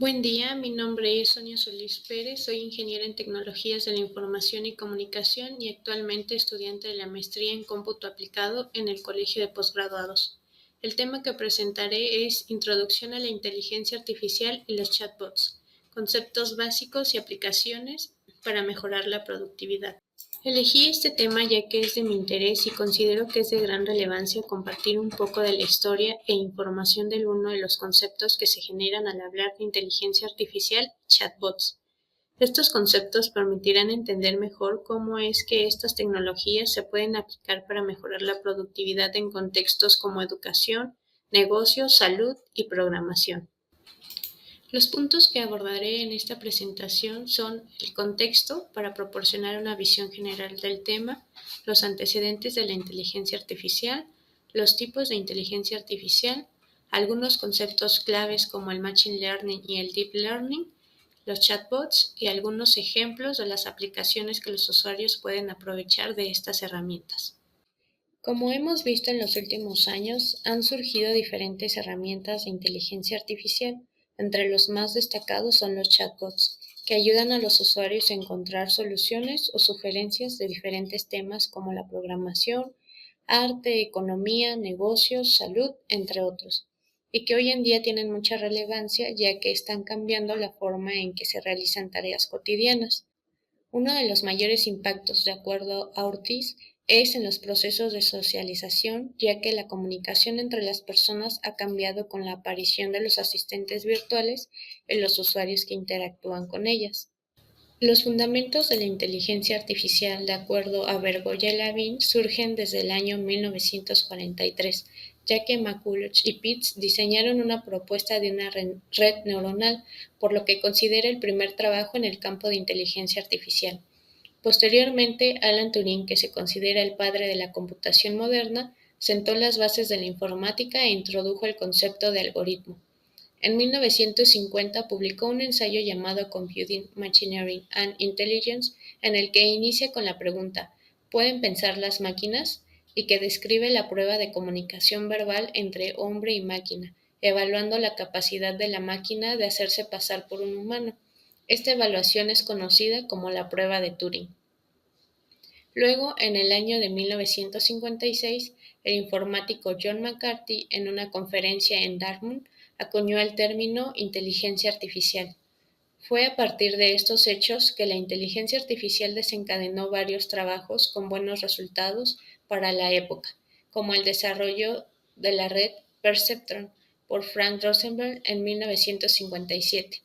Buen día, mi nombre es Sonia Solís Pérez, soy ingeniera en tecnologías de la información y comunicación y actualmente estudiante de la maestría en cómputo aplicado en el Colegio de Posgraduados. El tema que presentaré es Introducción a la inteligencia artificial y los chatbots, conceptos básicos y aplicaciones para mejorar la productividad. Elegí este tema ya que es de mi interés y considero que es de gran relevancia compartir un poco de la historia e información de uno de los conceptos que se generan al hablar de inteligencia artificial y chatbots. Estos conceptos permitirán entender mejor cómo es que estas tecnologías se pueden aplicar para mejorar la productividad en contextos como educación, negocios, salud y programación. Los puntos que abordaré en esta presentación son el contexto para proporcionar una visión general del tema, los antecedentes de la inteligencia artificial, los tipos de inteligencia artificial, algunos conceptos claves como el Machine Learning y el Deep Learning, los chatbots y algunos ejemplos de las aplicaciones que los usuarios pueden aprovechar de estas herramientas. Como hemos visto en los últimos años, han surgido diferentes herramientas de inteligencia artificial. Entre los más destacados son los chatbots, que ayudan a los usuarios a encontrar soluciones o sugerencias de diferentes temas como la programación, arte, economía, negocios, salud, entre otros, y que hoy en día tienen mucha relevancia ya que están cambiando la forma en que se realizan tareas cotidianas. Uno de los mayores impactos, de acuerdo a Ortiz, es en los procesos de socialización, ya que la comunicación entre las personas ha cambiado con la aparición de los asistentes virtuales en los usuarios que interactúan con ellas. Los fundamentos de la inteligencia artificial, de acuerdo a Bergoglio-Lavin, surgen desde el año 1943, ya que McCulloch y Pitts diseñaron una propuesta de una red neuronal, por lo que considera el primer trabajo en el campo de inteligencia artificial. Posteriormente, Alan Turing, que se considera el padre de la computación moderna, sentó las bases de la informática e introdujo el concepto de algoritmo. En 1950 publicó un ensayo llamado Computing, Machinery and Intelligence, en el que inicia con la pregunta ¿pueden pensar las máquinas? Y que describe la prueba de comunicación verbal entre hombre y máquina, evaluando la capacidad de la máquina de hacerse pasar por un humano. Esta evaluación es conocida como la prueba de Turing. Luego, en el año de 1956, el informático John McCarthy, en una conferencia en Dartmouth, acuñó el término inteligencia artificial. Fue a partir de estos hechos que la inteligencia artificial desencadenó varios trabajos con buenos resultados para la época, como el desarrollo de la red Perceptron por Frank Rosenberg en 1957.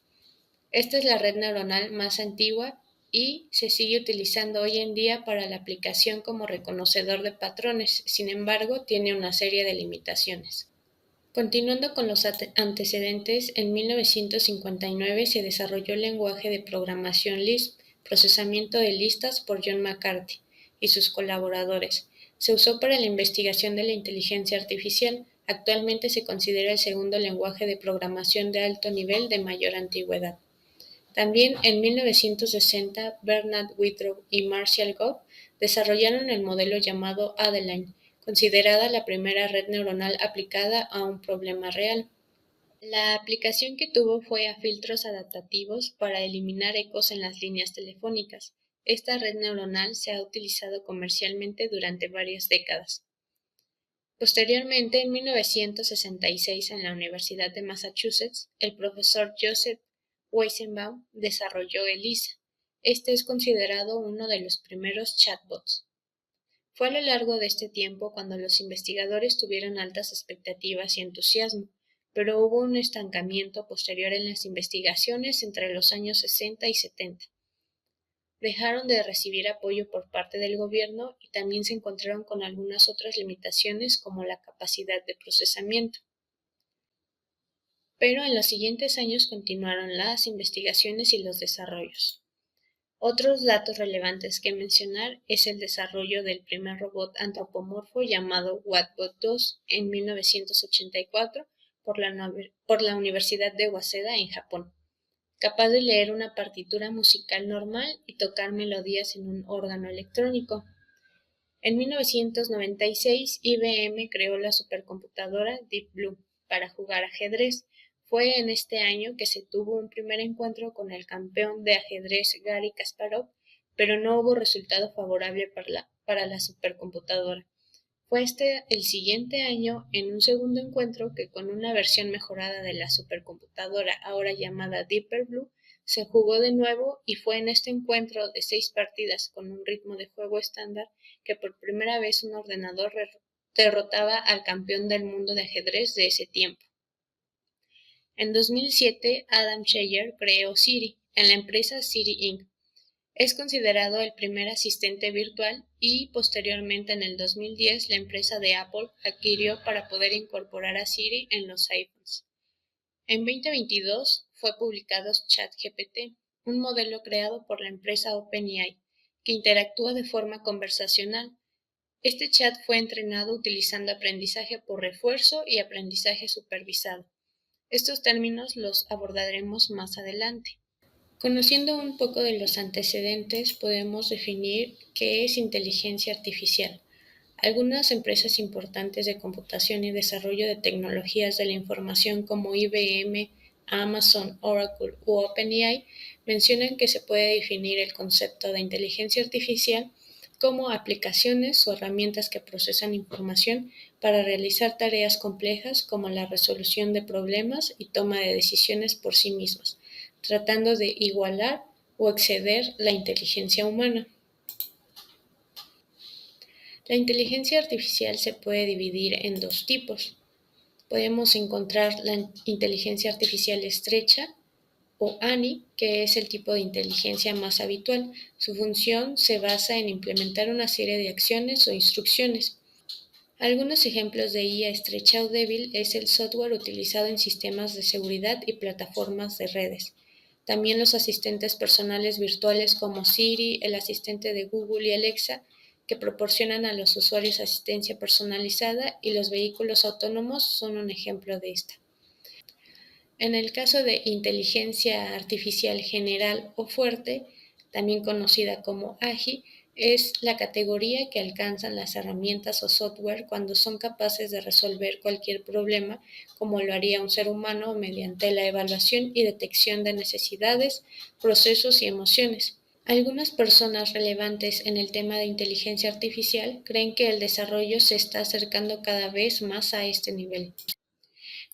Esta es la red neuronal más antigua y se sigue utilizando hoy en día para la aplicación como reconocedor de patrones, sin embargo, tiene una serie de limitaciones. Continuando con los antecedentes, en 1959 se desarrolló el lenguaje de programación Lisp, procesamiento de listas por John McCarthy y sus colaboradores. Se usó para la investigación de la inteligencia artificial. Actualmente se considera el segundo lenguaje de programación de alto nivel de mayor antigüedad. También en 1960, Bernard Withrow y Marshall Goff desarrollaron el modelo llamado Adeline, considerada la primera red neuronal aplicada a un problema real. La aplicación que tuvo fue a filtros adaptativos para eliminar ecos en las líneas telefónicas. Esta red neuronal se ha utilizado comercialmente durante varias décadas. Posteriormente, en 1966, en la Universidad de Massachusetts, el profesor Joseph Weizenbaum desarrolló ELIZA. Este es considerado uno de los primeros chatbots. Fue a lo largo de este tiempo cuando los investigadores tuvieron altas expectativas y entusiasmo, pero hubo un estancamiento posterior en las investigaciones entre los años 60 y 70. Dejaron de recibir apoyo por parte del gobierno y también se encontraron con algunas otras limitaciones como la capacidad de procesamiento. Pero en los siguientes años continuaron las investigaciones y los desarrollos. Otros datos relevantes que mencionar es el desarrollo del primer robot antropomorfo llamado Wattbot 2 en 1984 por la Universidad de Waseda en Japón, capaz de leer una partitura musical normal y tocar melodías en un órgano electrónico. En 1996, IBM creó la supercomputadora Deep Blue para jugar ajedrez. Fue en este año que se tuvo un primer encuentro con el campeón de ajedrez Garry Kasparov, pero no hubo resultado favorable para la supercomputadora. Fue el siguiente año, en un segundo encuentro, que con una versión mejorada de la supercomputadora, ahora llamada Deeper Blue, se jugó de nuevo y fue en este encuentro de 6 partidas con un ritmo de juego estándar que por primera vez un ordenador derrotaba al campeón del mundo de ajedrez de ese tiempo. En 2007, Adam Scheyer creó Siri en la empresa Siri Inc. Es considerado el primer asistente virtual y, posteriormente en el 2010, la empresa de Apple adquirió para poder incorporar a Siri en los iPhones. En 2022 fue publicado ChatGPT, un modelo creado por la empresa OpenAI, que interactúa de forma conversacional. Este chat fue entrenado utilizando aprendizaje por refuerzo y aprendizaje supervisado. Estos términos los abordaremos más adelante. Conociendo un poco de los antecedentes, podemos definir qué es inteligencia artificial. Algunas empresas importantes de computación y desarrollo de tecnologías de la información como IBM, Amazon, Oracle u OpenAI mencionan que se puede definir el concepto de inteligencia artificial como aplicaciones o herramientas que procesan información para realizar tareas complejas como la resolución de problemas y toma de decisiones por sí mismas, tratando de igualar o exceder la inteligencia humana. La inteligencia artificial se puede dividir en dos tipos. Podemos encontrar la inteligencia artificial estrecha o ANI, que es el tipo de inteligencia más habitual. Su función se basa en implementar una serie de acciones o instrucciones. Algunos ejemplos de IA estrecha o débil es el software utilizado en sistemas de seguridad y plataformas de redes. También los asistentes personales virtuales como Siri, el asistente de Google y Alexa, que proporcionan a los usuarios asistencia personalizada, y los vehículos autónomos son un ejemplo de esta. En el caso de inteligencia artificial general o fuerte, también conocida como AGI, es la categoría que alcanzan las herramientas o software cuando son capaces de resolver cualquier problema, como lo haría un ser humano mediante la evaluación y detección de necesidades, procesos y emociones. Algunas personas relevantes en el tema de inteligencia artificial creen que el desarrollo se está acercando cada vez más a este nivel.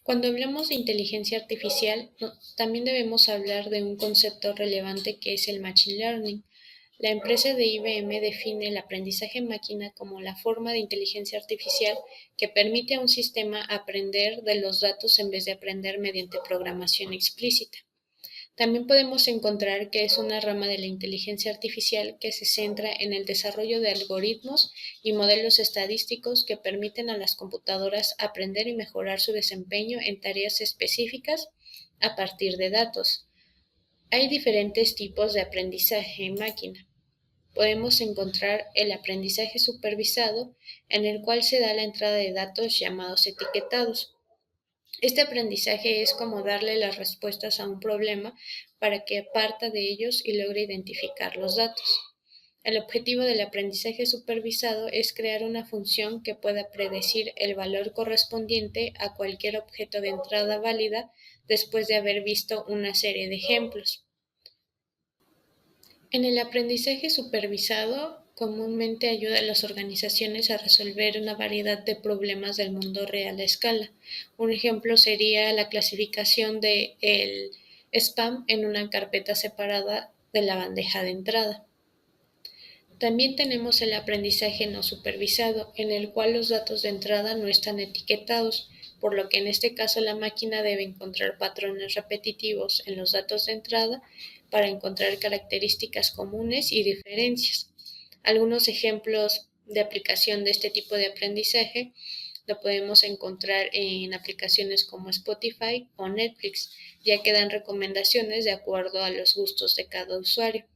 Cuando hablamos de inteligencia artificial, también debemos hablar de un concepto relevante que es el Machine Learning. La empresa de IBM define el aprendizaje en máquina como la forma de inteligencia artificial que permite a un sistema aprender de los datos en vez de aprender mediante programación explícita. También podemos encontrar que es una rama de la inteligencia artificial que se centra en el desarrollo de algoritmos y modelos estadísticos que permiten a las computadoras aprender y mejorar su desempeño en tareas específicas a partir de datos. Hay diferentes tipos de aprendizaje en máquina. Podemos encontrar el aprendizaje supervisado, en el cual se da la entrada de datos llamados etiquetados. Este aprendizaje es como darle las respuestas a un problema para que parta de ellos y logre identificar los datos. El objetivo del aprendizaje supervisado es crear una función que pueda predecir el valor correspondiente a cualquier objeto de entrada válida después de haber visto una serie de ejemplos. En el aprendizaje supervisado, comúnmente ayuda a las organizaciones a resolver una variedad de problemas del mundo real a escala. Un ejemplo sería la clasificación del spam en una carpeta separada de la bandeja de entrada. También tenemos el aprendizaje no supervisado, en el cual los datos de entrada no están etiquetados, por lo que en este caso la máquina debe encontrar patrones repetitivos en los datos de entrada para encontrar características comunes y diferencias. Algunos ejemplos de aplicación de este tipo de aprendizaje lo podemos encontrar en aplicaciones como Spotify o Netflix, ya que dan recomendaciones de acuerdo a los gustos de cada usuario.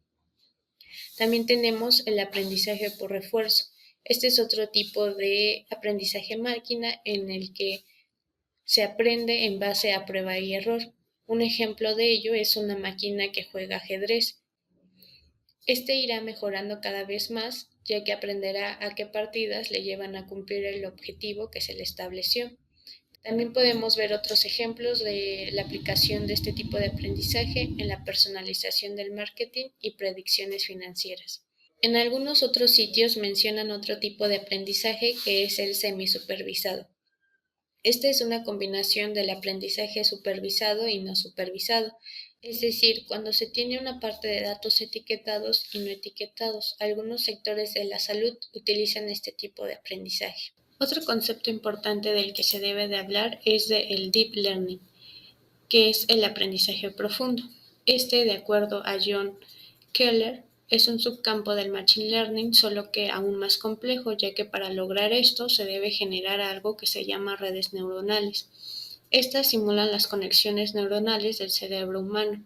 También tenemos el aprendizaje por refuerzo. Este es otro tipo de aprendizaje máquina en el que se aprende en base a prueba y error. Un ejemplo de ello es una máquina que juega ajedrez. Este irá mejorando cada vez más, ya que aprenderá a qué partidas le llevan a cumplir el objetivo que se le estableció. También podemos ver otros ejemplos de la aplicación de este tipo de aprendizaje en la personalización del marketing y predicciones financieras. En algunos otros sitios mencionan otro tipo de aprendizaje que es el semisupervisado. Esta es una combinación del aprendizaje supervisado y no supervisado, es decir, cuando se tiene una parte de datos etiquetados y no etiquetados. Algunos sectores de la salud utilizan este tipo de aprendizaje. Otro concepto importante del que se debe de hablar es el Deep Learning, que es el aprendizaje profundo. De acuerdo a John Keller, es un subcampo del Machine Learning, solo que aún más complejo, ya que para lograr esto se debe generar algo que se llama redes neuronales. Estas simulan las conexiones neuronales del cerebro humano.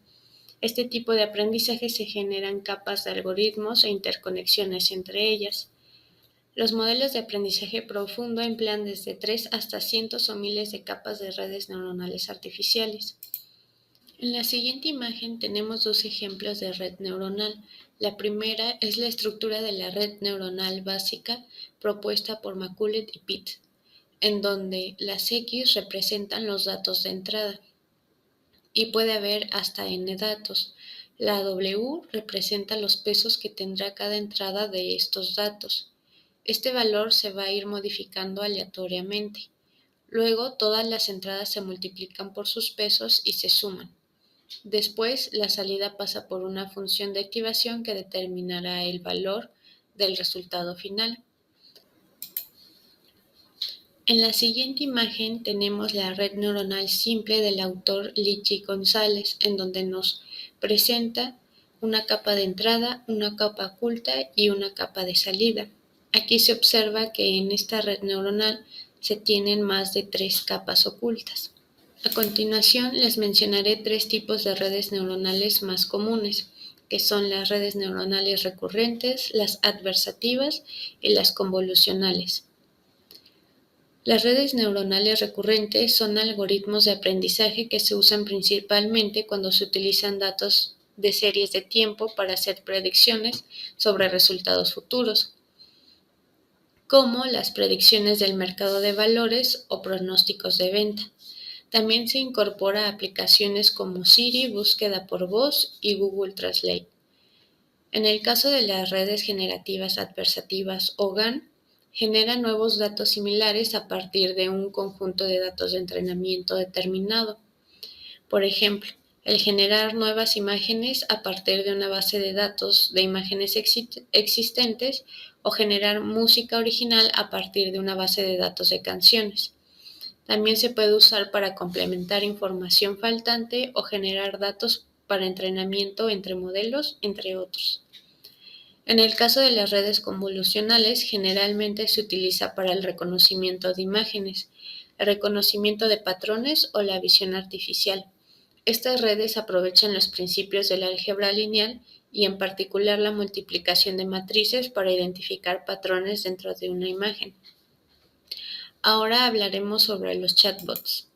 Este tipo de aprendizaje se generan capas de algoritmos e interconexiones entre ellas. Los modelos de aprendizaje profundo emplean desde 3 hasta cientos o miles de capas de redes neuronales artificiales. En la siguiente imagen tenemos dos ejemplos de red neuronal. La primera es la estructura de la red neuronal básica propuesta por Maculet y Pitt, en donde las X representan los datos de entrada y puede haber hasta n datos. La W representa los pesos que tendrá cada entrada de estos datos. Este valor se va a ir modificando aleatoriamente. Luego todas las entradas se multiplican por sus pesos y se suman. Después, la salida pasa por una función de activación que determinará el valor del resultado final. En la siguiente imagen tenemos la red neuronal simple del autor Lichi González, en donde nos presenta una capa de entrada, una capa oculta y una capa de salida. Aquí se observa que en esta red neuronal se tienen más de 3 capas ocultas. A continuación les mencionaré 3 tipos de redes neuronales más comunes, que son las redes neuronales recurrentes, las adversativas y las convolucionales. Las redes neuronales recurrentes son algoritmos de aprendizaje que se usan principalmente cuando se utilizan datos de series de tiempo para hacer predicciones sobre resultados futuros, como las predicciones del mercado de valores o pronósticos de venta. También se incorpora a aplicaciones como Siri, búsqueda por voz y Google Translate. En el caso de las redes generativas adversativas o GAN, generan nuevos datos similares a partir de un conjunto de datos de entrenamiento determinado. Por ejemplo, el generar nuevas imágenes a partir de una base de datos de imágenes existentes o generar música original a partir de una base de datos de canciones. También se puede usar para complementar información faltante o generar datos para entrenamiento entre modelos, entre otros. En el caso de las redes convolucionales, generalmente se utiliza para el reconocimiento de imágenes, el reconocimiento de patrones o la visión artificial. Estas redes aprovechan los principios del álgebra lineal y en particular la multiplicación de matrices para identificar patrones dentro de una imagen. Ahora hablaremos sobre los chatbots.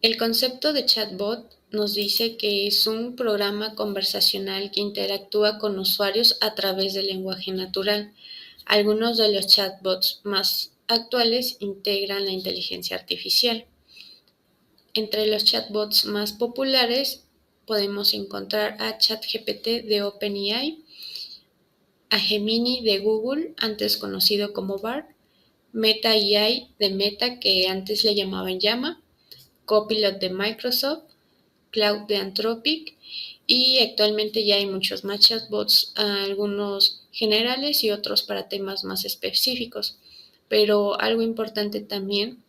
El concepto de chatbot nos dice que es un programa conversacional que interactúa con usuarios a través del lenguaje natural. Algunos de los chatbots más actuales integran la inteligencia artificial. Entre los chatbots más populares podemos encontrar a ChatGPT de OpenAI, a Gemini de Google, antes conocido como Bard, Meta AI de Meta, que antes le llamaban Llama, Copilot de Microsoft, Cloud de Anthropic, y actualmente ya hay muchos más chatbots, algunos generales y otros para temas más específicos. Pero algo importante también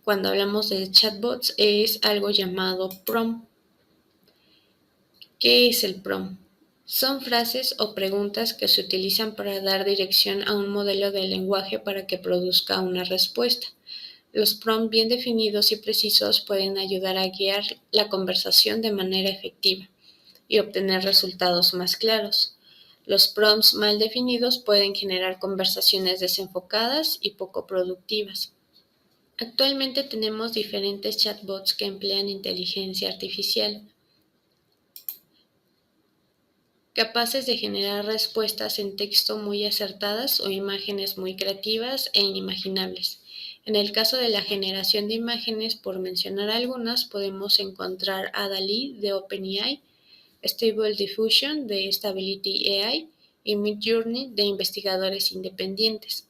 cuando hablamos de chatbots es algo llamado prompt. ¿Qué es el prompt? Son frases o preguntas que se utilizan para dar dirección a un modelo de lenguaje para que produzca una respuesta. Los prompts bien definidos y precisos pueden ayudar a guiar la conversación de manera efectiva y obtener resultados más claros. Los prompts mal definidos pueden generar conversaciones desenfocadas y poco productivas. Actualmente tenemos diferentes chatbots que emplean inteligencia artificial. capaces de generar respuestas en texto muy acertadas o imágenes muy creativas e inimaginables. En el caso de la generación de imágenes, por mencionar algunas, podemos encontrar a DALL-E de OpenAI, Stable Diffusion de Stability AI y Midjourney de investigadores independientes.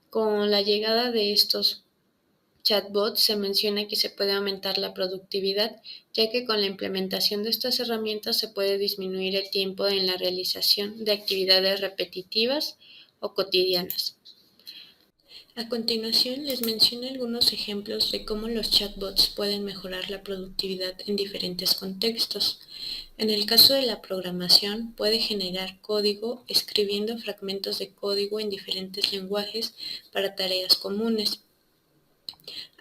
Con la llegada de estos chatbots se menciona que se puede aumentar la productividad, ya que con la implementación de estas herramientas se puede disminuir el tiempo en la realización de actividades repetitivas o cotidianas. A continuación les menciono algunos ejemplos de cómo los chatbots pueden mejorar la productividad en diferentes contextos. En el caso de la programación, puede generar código escribiendo fragmentos de código en diferentes lenguajes para tareas comunes.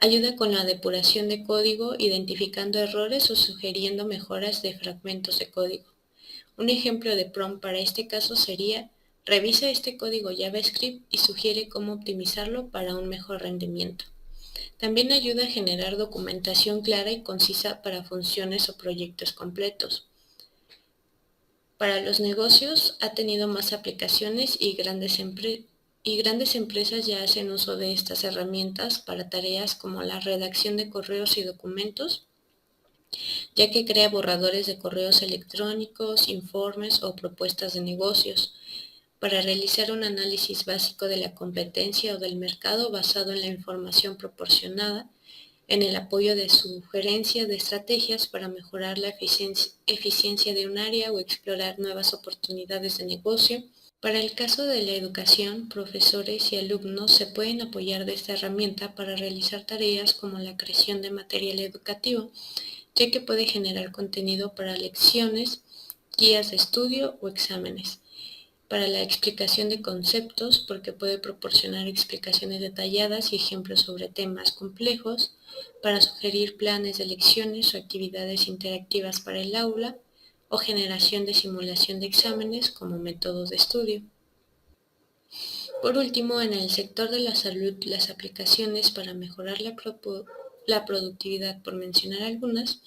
Ayuda con la depuración de código, identificando errores o sugiriendo mejoras de fragmentos de código. Un ejemplo de prompt para este caso sería: revisa este código JavaScript y sugiere cómo optimizarlo para un mejor rendimiento. También ayuda a generar documentación clara y concisa para funciones o proyectos completos. Para los negocios ha tenido más aplicaciones y grandes empresas ya hacen uso de estas herramientas para tareas como la redacción de correos y documentos, ya que crea borradores de correos electrónicos, informes o propuestas de negocios, para realizar un análisis básico de la competencia o del mercado basado en la información proporcionada, en el apoyo de sugerencia de estrategias para mejorar la eficiencia de un área o explorar nuevas oportunidades de negocio. Para el caso de la educación, profesores y alumnos se pueden apoyar de esta herramienta para realizar tareas como la creación de material educativo, ya que puede generar contenido para lecciones, guías de estudio o exámenes. Para la explicación de conceptos, porque puede proporcionar explicaciones detalladas y ejemplos sobre temas complejos, para sugerir planes de lecciones o actividades interactivas para el aula, o generación de simulación de exámenes como métodos de estudio. Por último, en el sector de la salud, las aplicaciones para mejorar la productividad, por mencionar algunas,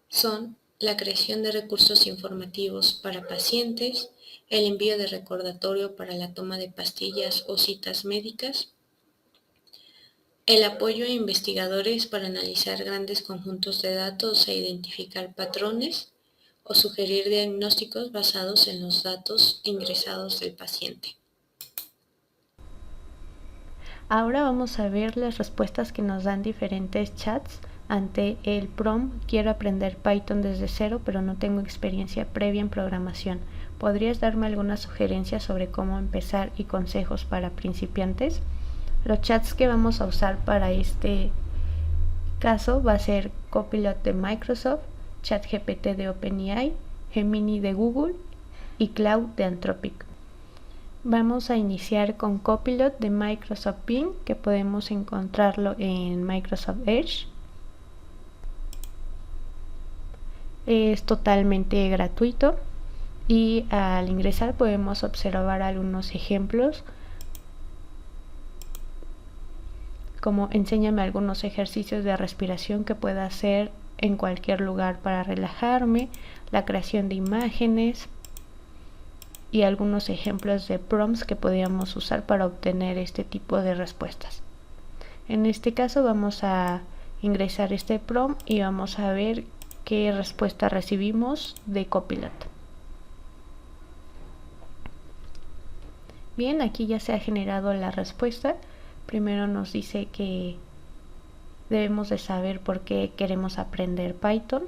son la creación de recursos informativos para pacientes, el envío de recordatorio para la toma de pastillas o citas médicas, el apoyo a investigadores para analizar grandes conjuntos de datos e identificar patrones, o sugerir diagnósticos basados en los datos ingresados del paciente. Ahora vamos a ver las respuestas que nos dan diferentes chats ante el prompt: quiero aprender Python desde cero, pero no tengo experiencia previa en programación. ¿Podrías darme algunas sugerencias sobre cómo empezar y consejos para principiantes? Los chats que vamos a usar para este caso va a ser Copilot de Microsoft, ChatGPT de OpenAI, Gemini de Google y Cloud de Anthropic. Vamos a iniciar con Copilot de Microsoft Bing, que podemos encontrarlo en Microsoft Edge. Es totalmente gratuito y al ingresar podemos observar algunos ejemplos, como enséñame algunos ejercicios de respiración que pueda hacer en cualquier lugar para relajarme, la creación de imágenes y algunos ejemplos de prompts que podríamos usar para obtener este tipo de respuestas. En este caso vamos a ingresar este prompt y vamos a ver qué respuesta recibimos de Copilot. Bien, aquí ya se ha generado la respuesta. Primero nos dice que debemos de saber por qué queremos aprender Python.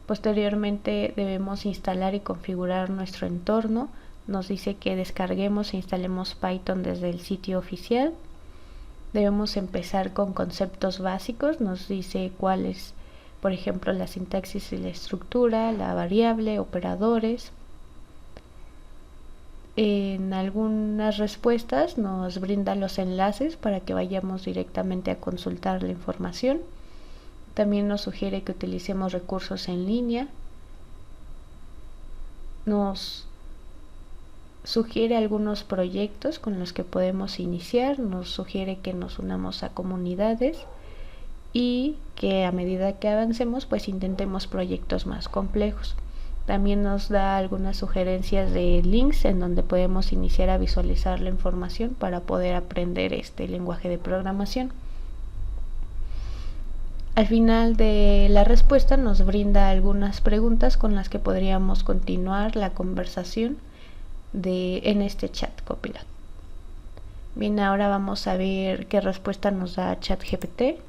Posteriormente debemos instalar y configurar nuestro entorno. Nos dice que descarguemos e instalemos Python desde el sitio oficial. Debemos empezar con conceptos básicos. Nos dice cuáles, por ejemplo, la sintaxis y la estructura, la variable, operadores. En algunas respuestas nos brinda los enlaces para que vayamos directamente a consultar la información. También nos sugiere que utilicemos recursos en línea. Nos sugiere algunos proyectos con los que podemos iniciar. Nos sugiere que nos unamos a comunidades y que a medida que avancemos pues intentemos proyectos más complejos. También nos da algunas sugerencias de links en donde podemos iniciar a visualizar la información para poder aprender este lenguaje de programación. Al final de la respuesta nos brinda algunas preguntas con las que podríamos continuar la conversación en este chat Copilot. Bien, ahora vamos a ver qué respuesta nos da ChatGPT.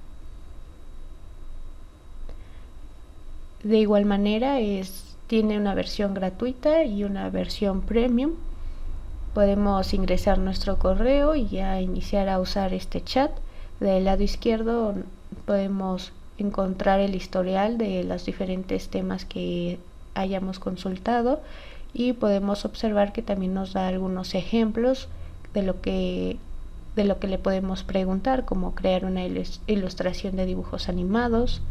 De igual manera tiene una versión gratuita y una versión premium. Podemos ingresar nuestro correo y ya iniciar a usar este chat. Del lado izquierdo podemos encontrar el historial de los diferentes temas que hayamos consultado y podemos observar que también nos da algunos ejemplos de lo que le podemos preguntar, como crear una ilustración de dibujos animados,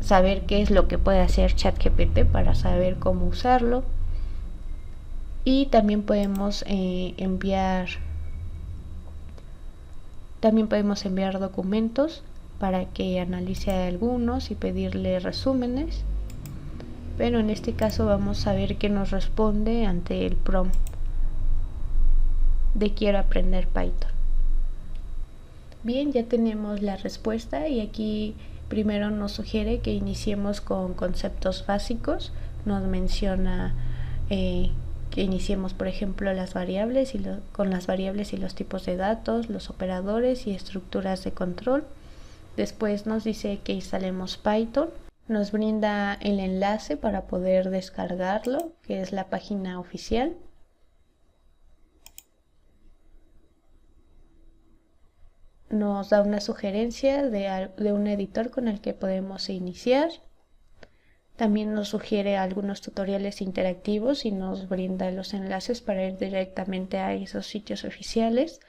saber qué es lo que puede hacer ChatGPT para saber cómo usarlo, y también podemos enviar documentos para que analice algunos y pedirle resúmenes, pero en este caso vamos a ver qué nos responde ante el prompt de quiero aprender Python. Bien, ya tenemos la respuesta y aquí primero nos sugiere que iniciemos con conceptos básicos. Nos menciona que iniciemos, por ejemplo, con las variables y los tipos de datos, los operadores y estructuras de control. Después nos dice que instalemos Python. Nos brinda el enlace para poder descargarlo, que es la página oficial. Nos da una sugerencia de un editor con el que podemos iniciar. También nos sugiere algunos tutoriales interactivos y nos brinda los enlaces para ir directamente a esos sitios oficiales.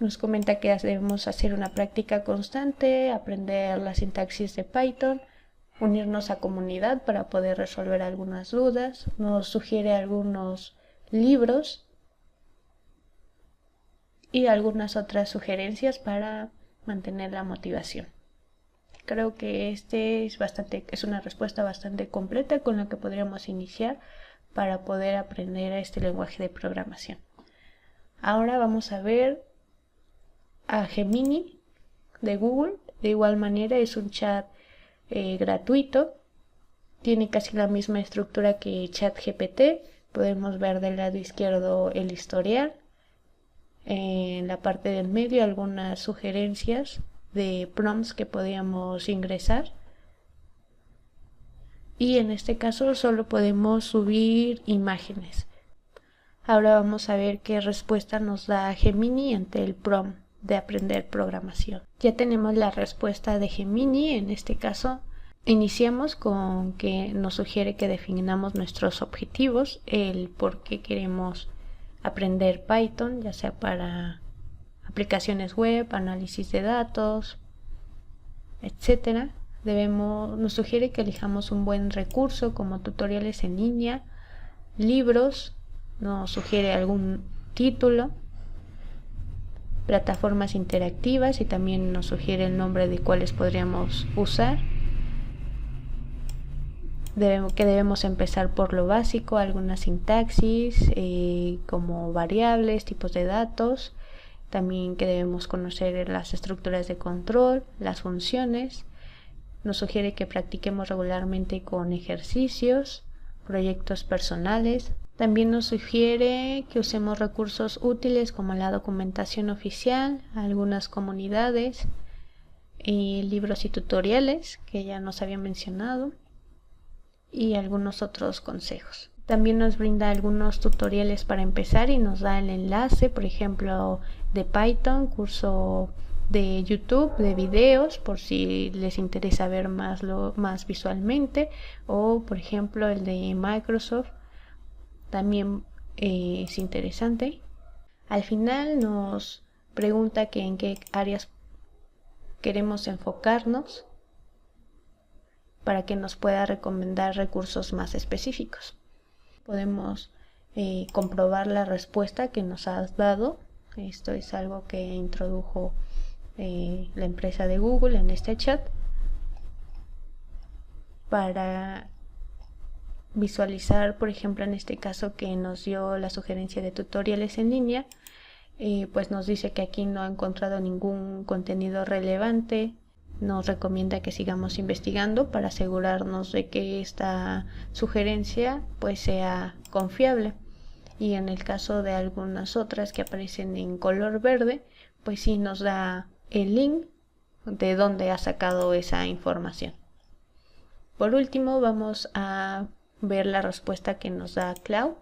Nos comenta que debemos hacer una práctica constante, aprender la sintaxis de Python, unirnos a comunidad para poder resolver algunas dudas. Nos sugiere algunos libros y algunas otras sugerencias para mantener la motivación. Creo que es una respuesta bastante completa con la que podríamos iniciar para poder aprender este lenguaje de programación. Ahora vamos a ver a Gemini de Google. De igual manera es un chat gratuito. Tiene casi la misma estructura que ChatGPT. Podemos ver del lado izquierdo el historial. En la parte del medio algunas sugerencias de prompts que podíamos ingresar, y en este caso solo podemos subir imágenes. Ahora vamos a ver qué respuesta nos da Gemini ante el prompt de aprender programación. Ya tenemos la respuesta de Gemini. En este caso iniciamos con que nos sugiere que definamos nuestros objetivos, el por qué queremos aprender Python, ya sea para aplicaciones web, análisis de datos, etc. Nos sugiere que elijamos un buen recurso como tutoriales en línea, libros, nos sugiere algún título, plataformas interactivas y también nos sugiere el nombre de cuáles podríamos usar. Que debemos empezar por lo básico, alguna sintaxis como variables, tipos de datos. También que debemos conocer las estructuras de control, las funciones. Nos sugiere que practiquemos regularmente con ejercicios, proyectos personales. También nos sugiere que usemos recursos útiles como la documentación oficial, algunas comunidades, libros y tutoriales que ya nos había mencionado, y algunos otros consejos. También nos brinda algunos tutoriales para empezar y nos da el enlace, por ejemplo, de Python, curso de YouTube, de videos, por si les interesa ver más visualmente, o por ejemplo el de Microsoft, también es interesante. Al final nos pregunta que en qué áreas queremos enfocarnos para que nos pueda recomendar recursos más específicos. Podemos comprobar la respuesta que nos has dado. Esto es algo que introdujo la empresa de Google en este chat para visualizar, por ejemplo, en este caso que nos dio la sugerencia de tutoriales en línea, pues nos dice que aquí no ha encontrado ningún contenido relevante. Nos recomienda que sigamos investigando para asegurarnos de que esta sugerencia pues sea confiable. Y en el caso de algunas otras que aparecen en color verde, pues sí nos da el link de dónde ha sacado esa información. Por último, vamos a ver la respuesta que nos da Clau.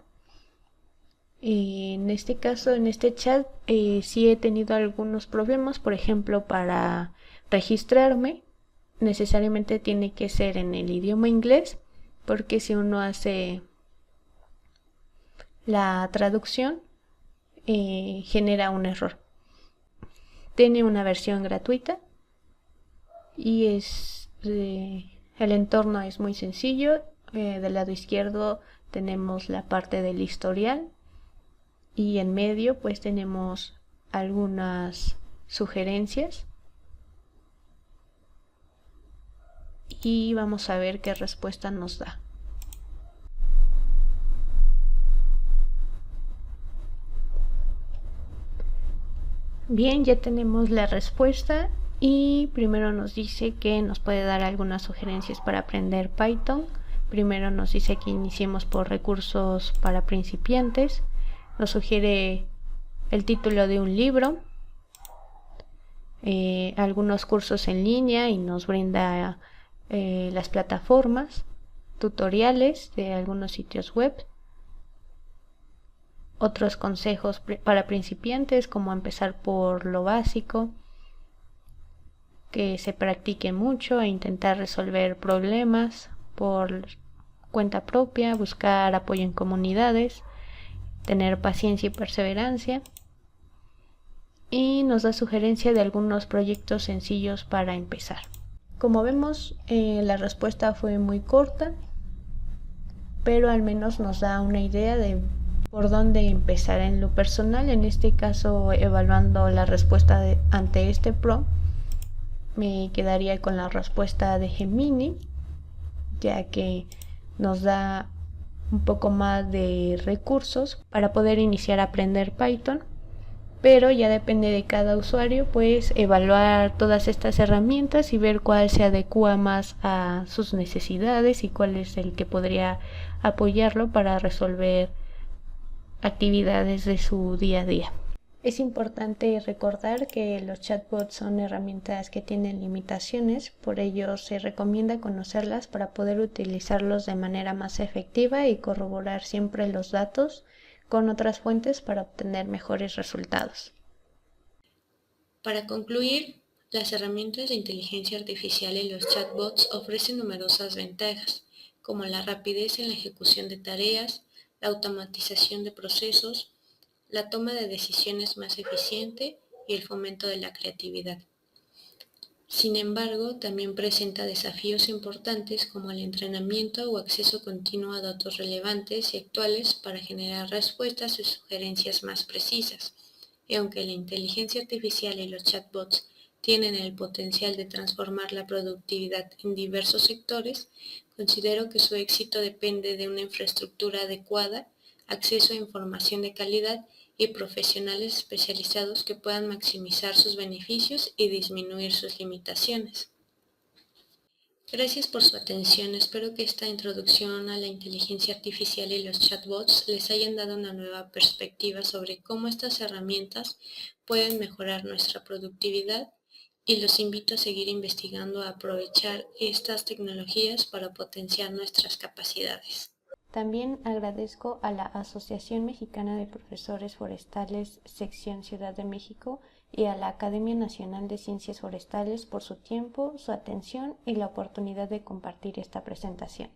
En este caso, en este chat, sí he tenido algunos problemas. Por ejemplo, para registrarme, necesariamente tiene que ser en el idioma inglés, porque si uno hace la traducción, genera un error. Tiene una versión gratuita y el entorno es muy sencillo. Del lado izquierdo tenemos la parte del historial y en medio pues tenemos algunas sugerencias y vamos a ver qué respuesta nos da. Bien, ya tenemos la respuesta y primero nos dice que nos puede dar algunas sugerencias para aprender Python. Primero nos dice que iniciemos por recursos para principiantes. Nos sugiere el título de un libro, algunos cursos en línea y nos brinda las plataformas, tutoriales de algunos sitios web. Otros consejos para principiantes, como empezar por lo básico, que se practique mucho e intentar resolver problemas por cuenta propia, buscar apoyo en comunidades, tener paciencia y perseverancia. Y nos da sugerencia de algunos proyectos sencillos para empezar. Como vemos, la respuesta fue muy corta, pero al menos nos da una idea de por dónde empezar. En lo personal, en este caso, evaluando la respuesta ante este prompt, me quedaría con la respuesta de Gemini, ya que nos da un poco más de recursos para poder iniciar a aprender Python, pero ya depende de cada usuario pues evaluar todas estas herramientas y ver cuál se adecua más a sus necesidades y cuál es el que podría apoyarlo para resolver actividades de su día a día. Es importante recordar que los chatbots son herramientas que tienen limitaciones, por ello se recomienda conocerlas para poder utilizarlos de manera más efectiva y corroborar siempre los datos con otras fuentes para obtener mejores resultados. Para concluir, las herramientas de inteligencia artificial y los chatbots ofrecen numerosas ventajas, como la rapidez en la ejecución de tareas, la automatización de procesos, la toma de decisiones más eficiente y el fomento de la creatividad. Sin embargo, también presenta desafíos importantes como el entrenamiento o acceso continuo a datos relevantes y actuales para generar respuestas y sugerencias más precisas. Y aunque la inteligencia artificial y los chatbots tienen el potencial de transformar la productividad en diversos sectores, considero que su éxito depende de una infraestructura adecuada, acceso a información de calidad y profesionales especializados que puedan maximizar sus beneficios y disminuir sus limitaciones. Gracias por su atención. Espero que esta introducción a la inteligencia artificial y los chatbots les hayan dado una nueva perspectiva sobre cómo estas herramientas pueden mejorar nuestra productividad y los invito a seguir investigando a aprovechar estas tecnologías para potenciar nuestras capacidades. También agradezco a la Asociación Mexicana de Profesores Forestales, Sección Ciudad de México, y a la Academia Nacional de Ciencias Forestales por su tiempo, su atención y la oportunidad de compartir esta presentación.